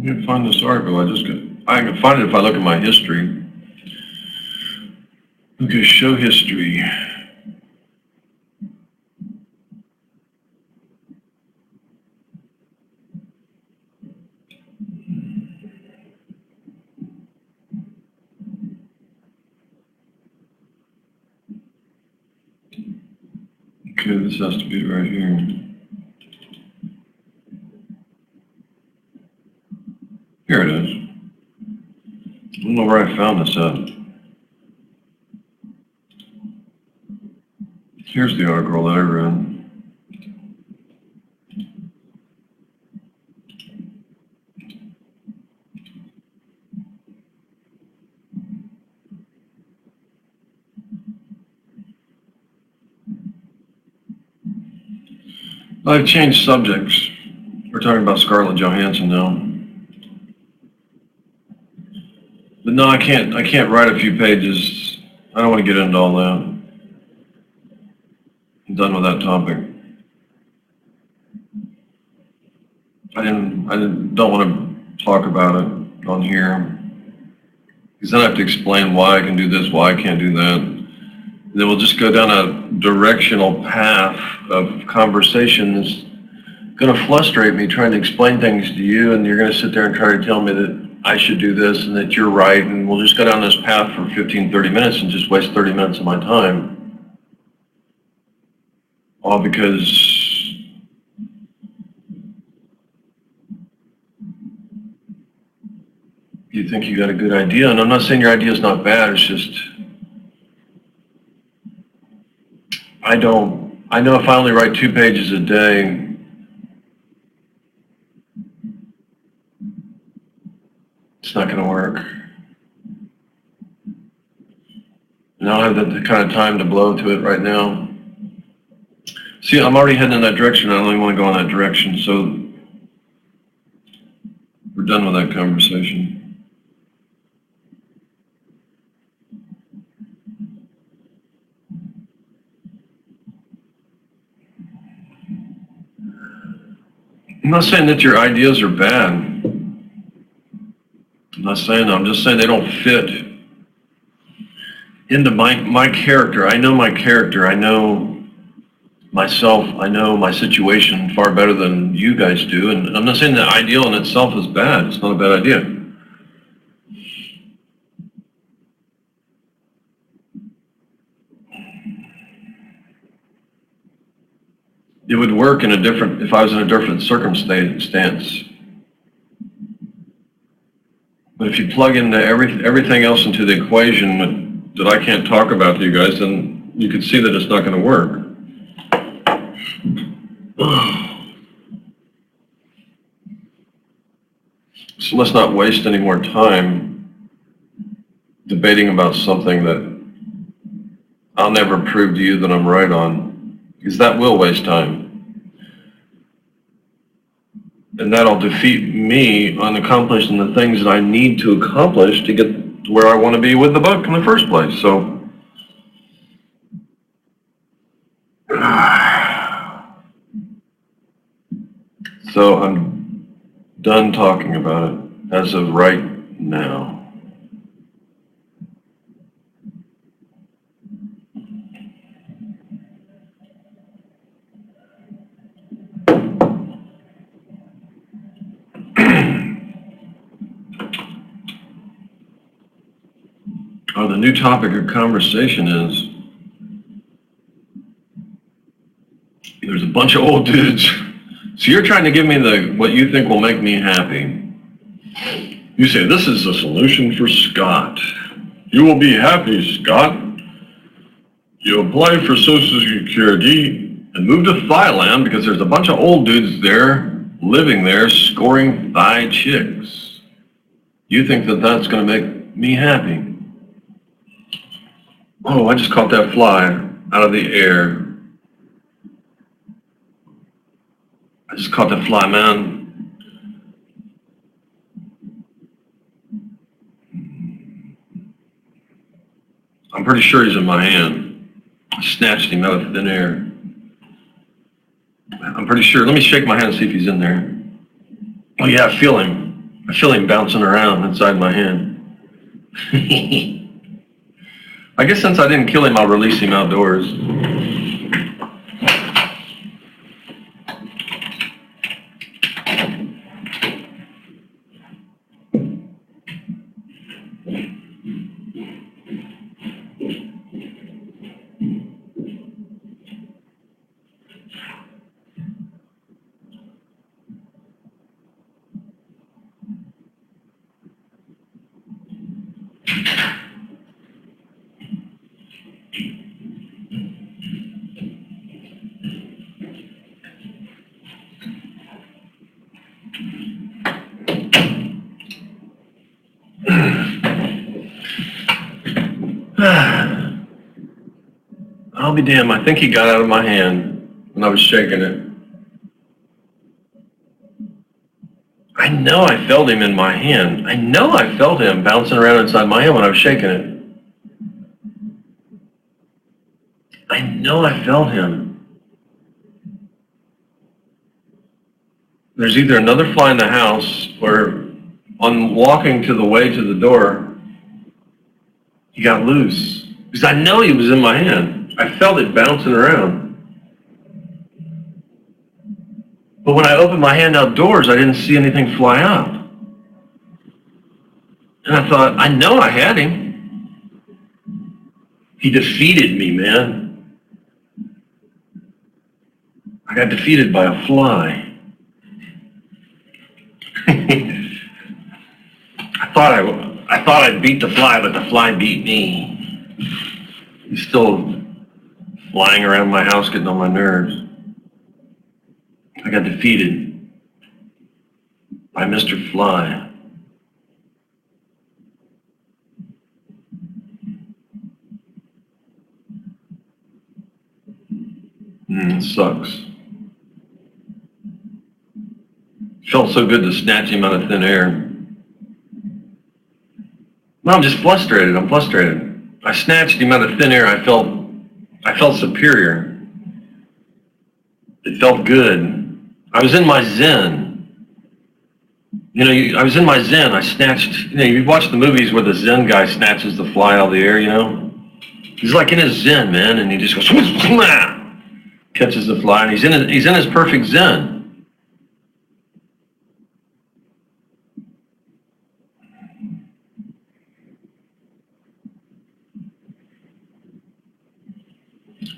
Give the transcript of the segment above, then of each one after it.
can't find this article. I can find it if I look at my history. Okay, show history. Okay, this has to be right here. Here it is. I don't know where I found this at. Here's the article that I read. I've changed subjects. We're talking about Scarlett Johansson now. But no, I can't write a few pages. I don't want to get into all that. I'm done with that topic. I don't want to talk about it on here. Because then I have to explain why I can do this, why I can't do that. And then we'll just go down a directional path of conversation that's going to frustrate me trying to explain things to you, and you're going to sit there and try to tell me that I should do this and that you're right, and we'll just go down this path for 15, 30 minutes and just waste 30 minutes of my time. All because you think you got a good idea. And I'm not saying your idea is not bad, it's just, I know if I only write 2 pages a day, it's not going to work. And I don't have the kind of time to blow to it right now. See, I'm already heading in that direction. I don't even want to go in that direction, so we're done with that conversation. I'm not saying that your ideas are bad. I'm not saying that. I'm just saying they don't fit into my character. I know my character. I know myself. I know my situation far better than you guys do. And I'm not saying the ideal in itself is bad. It's not a bad idea. It would work if I was in a different circumstance. But if you plug into everything else into the equation that I can't talk about to you guys, then you can see that it's not going to work. So let's not waste any more time debating about something that I'll never prove to you that I'm right on, because that will waste time. And that'll defeat me on accomplishing the things that I need to accomplish to get to where I want to be with the book in the first place. So I'm done talking about it as of right now. Oh, the new topic of conversation is there's a bunch of old dudes. So you're trying to give me what you think will make me happy. You say, this is the solution for Scott. You will be happy, Scott. You apply for Social Security and move to Thailand because there's a bunch of old dudes there, living there, scoring Thai chicks. You think that that's going to make me happy? Oh, I just caught that fly out of the air. I just caught that fly, man. I'm pretty sure he's in my hand. I snatched him out of thin air. I'm pretty sure. Let me shake my hand and see if he's in there. Oh yeah, I feel him. I I feel him bouncing around inside my hand. I guess since I didn't kill him, I'll release him outdoors. I'll be damned, I think he got out of my hand when I was shaking it. I know I felt him in my hand. I know I felt him bouncing around inside my hand when I was shaking it. I know I felt him. There's either another fly in the house, or on walking to the way to the door, he got loose. Because I know he was in my hand. I felt it bouncing around. But when I opened my hand outdoors, I didn't see anything fly out. And I thought, I know I had him. He defeated me, man. I got defeated by a fly. I thought I'd beat the fly, but the fly beat me. He's still flying around my house, getting on my nerves. I got defeated by Mr. Fly. It sucks. Felt so good to snatch him out of thin air. No, I'm just frustrated. I'm frustrated. I snatched him out of thin air. I felt superior. It felt good. I was in my zen. I was in my zen. I snatched, you watch the movies where the zen guy snatches the fly out of the air, He's like in his zen, man, and he just goes, catches the fly, and he's in his perfect zen.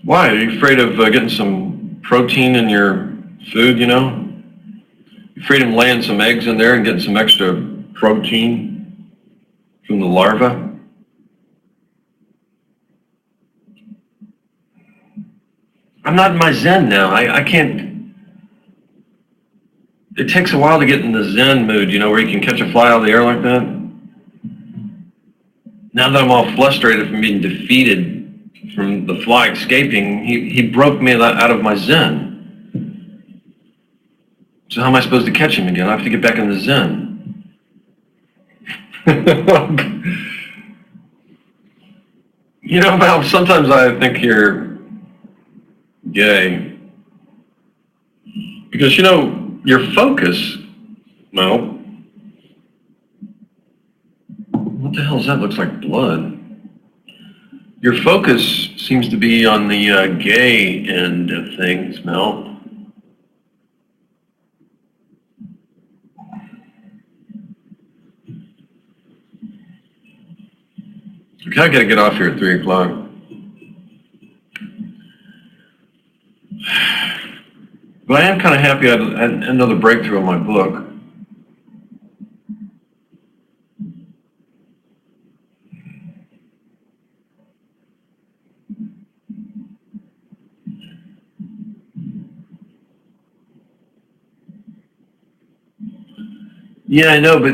Why? Are you afraid of getting some protein in your food, You afraid of laying some eggs in there and getting some extra protein from the larva? I'm not in my zen now. I can't. It takes a while to get in the zen mood, where you can catch a fly out of the air like that. Now that I'm all frustrated from being defeated from the fly escaping, he broke me out of my zen. So how am I supposed to catch him again? I have to get back in the zen. Val, sometimes I think you're gay. Because, your focus, well, what the hell is that? Looks like blood. Your focus seems to be on the gay end of things, Mel. Okay, I gotta get off here at 3 o'clock. But I am kind of happy I had another breakthrough on my book. Yeah, I know, but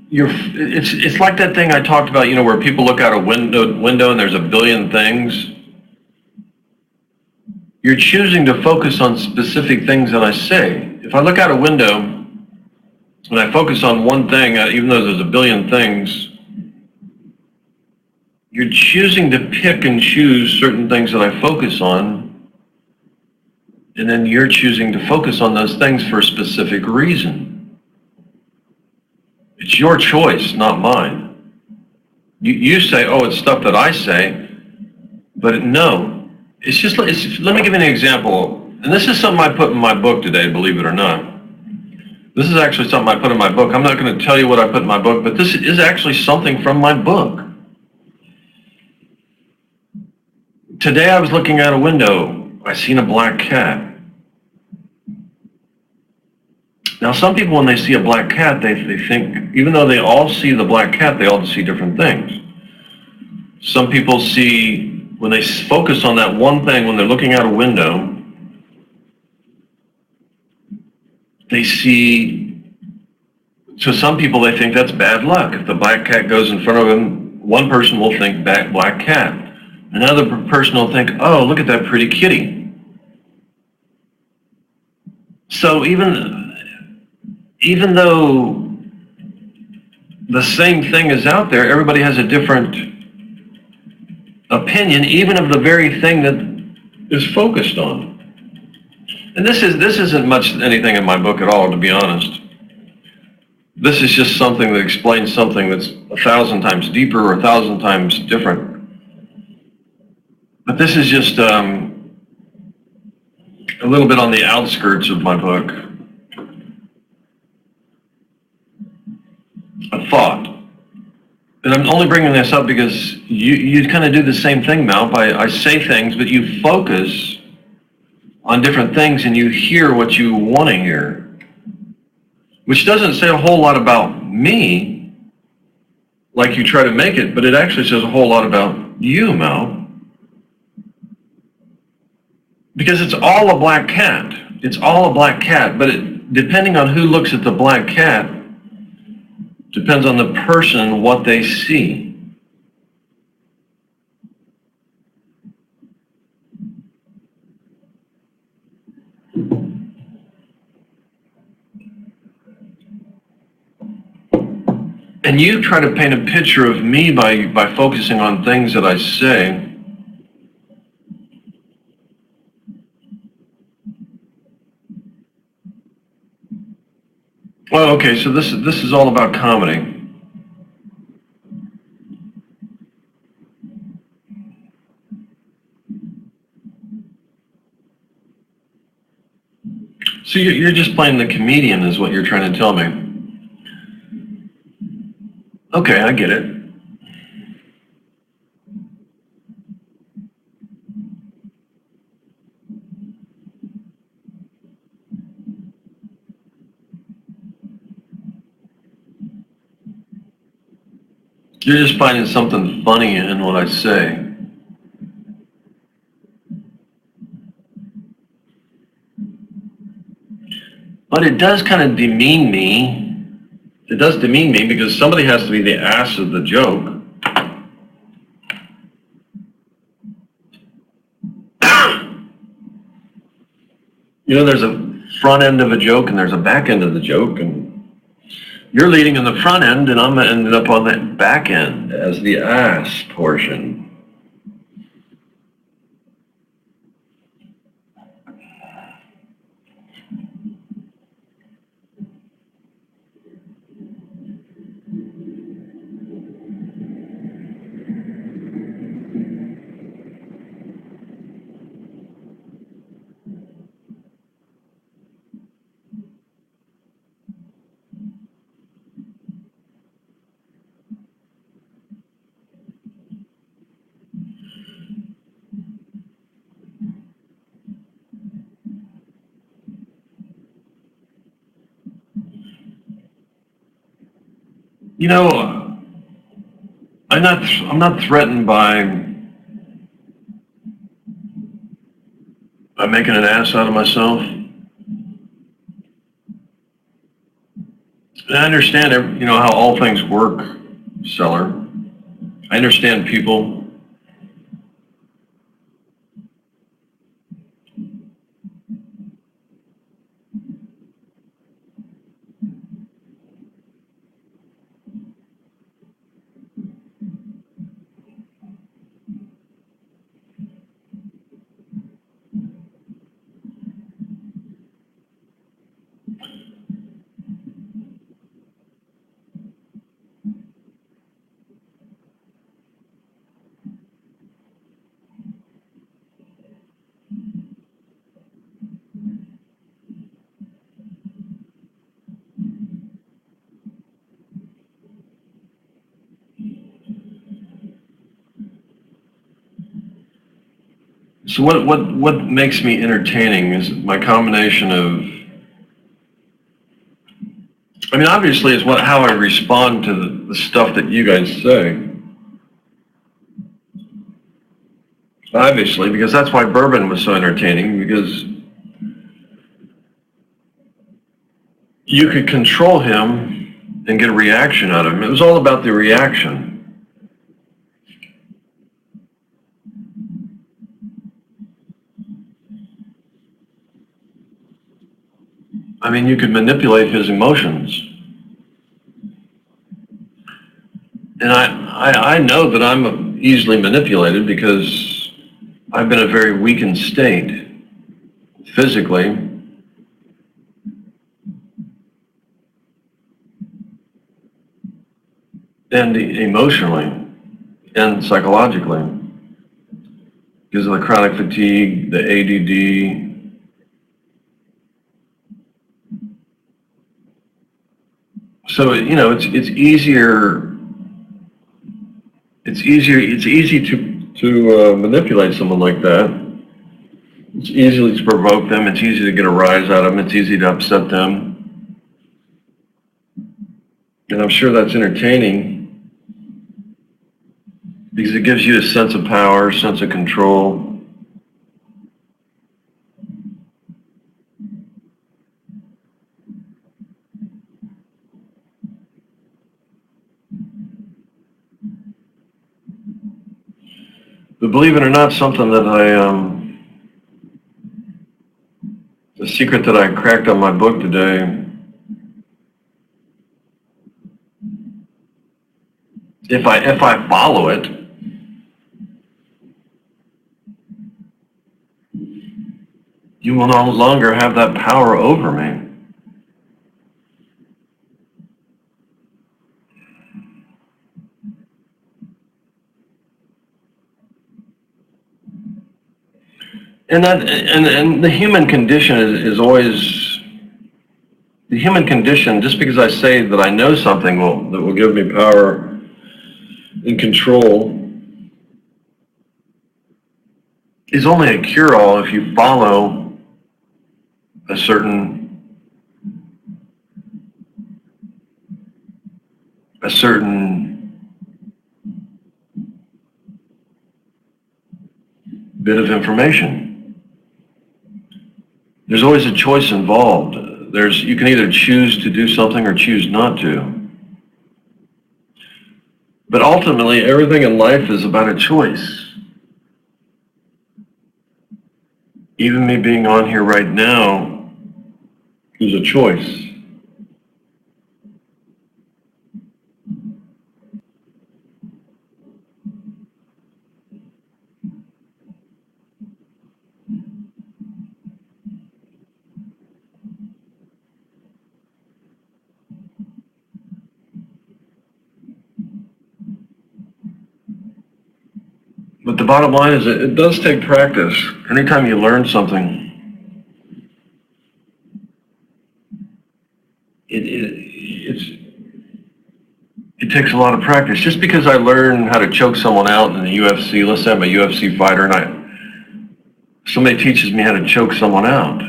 it's like that thing I talked about, where people look out a window and there's a billion things. You're choosing to focus on specific things that I say. If I look out a window and I focus on one thing, even though there's a billion things, you're choosing to pick and choose certain things that I focus on, and then you're choosing to focus on those things for a specific reason. It's your choice, not mine. You say, oh, it's stuff that I say, but no. It's just, let me give you an example. And this is something I put in my book today, believe it or not. This is actually something I put in my book. I'm not going to tell you what I put in my book, but this is actually something from my book. Today I was looking out a window. I seen a black cat. Now, some people, when they see a black cat, they think, even though they all see the black cat, they all see different things. Some people see, when they focus on that one thing, when they're looking out a window, they see, to some people, they think that's bad luck. If the black cat goes in front of them, one person will think black cat. Another person will think, oh, look at that pretty kitty. So even though the same thing is out there, everybody has a different opinion, even of the very thing that is focused on. And this isn't much anything in my book at all, to be honest. This is just something that explains something that's 1,000 times deeper or 1,000 times different. But this is just a little bit on the outskirts of my book. A thought. And I'm only bringing this up because you kind of do the same thing, Mal. I say things, but you focus on different things and you hear what you want to hear, which doesn't say a whole lot about me, like you try to make it, but it actually says a whole lot about you, Mal. Because it's all a black cat. It's all a black cat, but depending on who looks at the black cat, depends on the person and what they see. And you try to paint a picture of me by focusing on things that I say. Well, okay, so this is all about comedy. So you're just playing the comedian is what you're trying to tell me. Okay, I get it. You're just finding something funny in what I say. But it does kind of demean me. It does demean me because somebody has to be the ass of the joke. You know, there's a front end of a joke and there's a back end of the joke, and you're leading in the front end and I'm ended up on that back end as the ass portion. You know, I'm not threatened by making an ass out of myself. And I understand, you know, how all things work, seller. I understand people. So what makes me entertaining is my combination of, I mean, obviously it's how I respond to the stuff that you guys say. Obviously, because that's why bourbon was so entertaining, because you could control him and get a reaction out of him. It was all about the reaction. I mean, you could manipulate his emotions. And I know that I'm easily manipulated because I've been in a very weakened state, physically, and emotionally, and psychologically, because of the chronic fatigue, the ADD. So, you know, it's easy to manipulate someone like that. It's easy to provoke them. It's easy to get a rise out of them. It's easy to upset them. And I'm sure that's entertaining because it gives you a sense of power, sense of control. But believe it or not, something that the secret that I cracked on my book today, if I follow it, you will no longer have that power over me. And the human condition is always, the human condition, just because I say that I know something that will give me power and control, is only a cure-all if you follow a certain bit of information. There's always a choice involved. You can either choose to do something or choose not to. But ultimately, everything in life is about a choice. Even me being on here right now is a choice. But the bottom line is it does take practice. Anytime you learn something, it takes a lot of practice. Just because I learn how to choke someone out in the UFC, let's say I'm a UFC fighter and somebody teaches me how to choke someone out,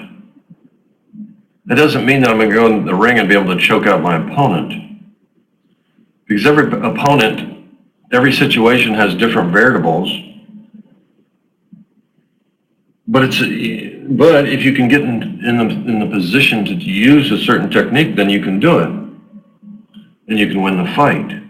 that doesn't mean that I'm going to go in the ring and be able to choke out my opponent. Because every situation has different variables. But if you can get in the position to use a certain technique, then you can do it, and you can win the fight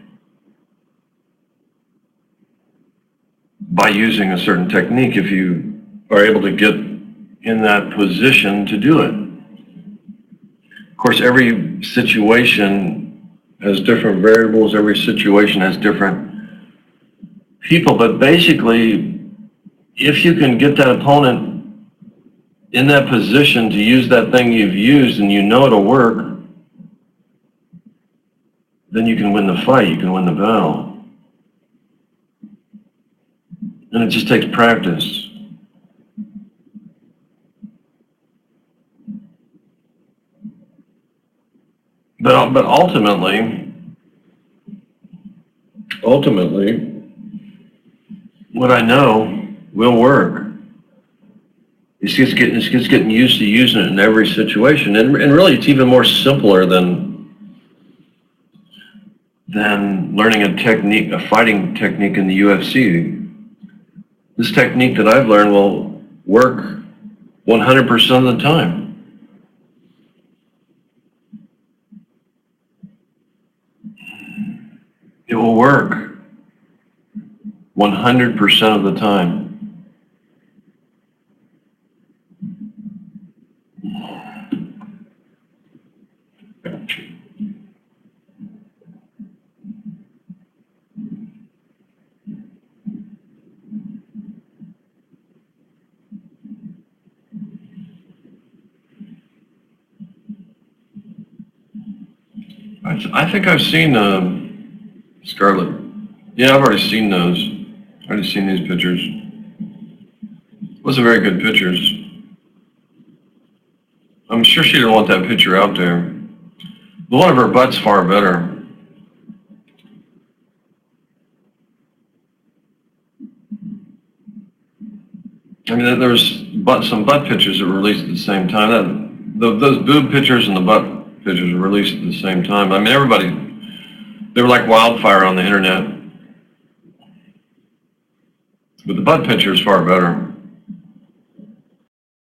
by using a certain technique. If you are able to get in that position to do it. Of course, every situation has different variables. Every situation has different people. But basically, if you can get that opponent in that position to use that thing you've used and you know it'll work, then you can win the fight, you can win the battle. And it just takes practice. But ultimately, what I know will work. It's just getting used to using it in every situation, and really, it's even more simpler than learning a fighting technique in the UFC. This technique that I've learned will work 100% of the time. It will work 100% of the time. I think I've seen Scarlett. Yeah, I've already seen those. I've already seen these pictures. Wasn't very good pictures. I'm sure she didn't want that picture out there. The one of her butt's far better. I mean, there was some butt pictures that were released at the same time. Those boob pictures and the butt pictures were released at the same time. I mean, they were like wildfire on the internet. But the butt picture is far better.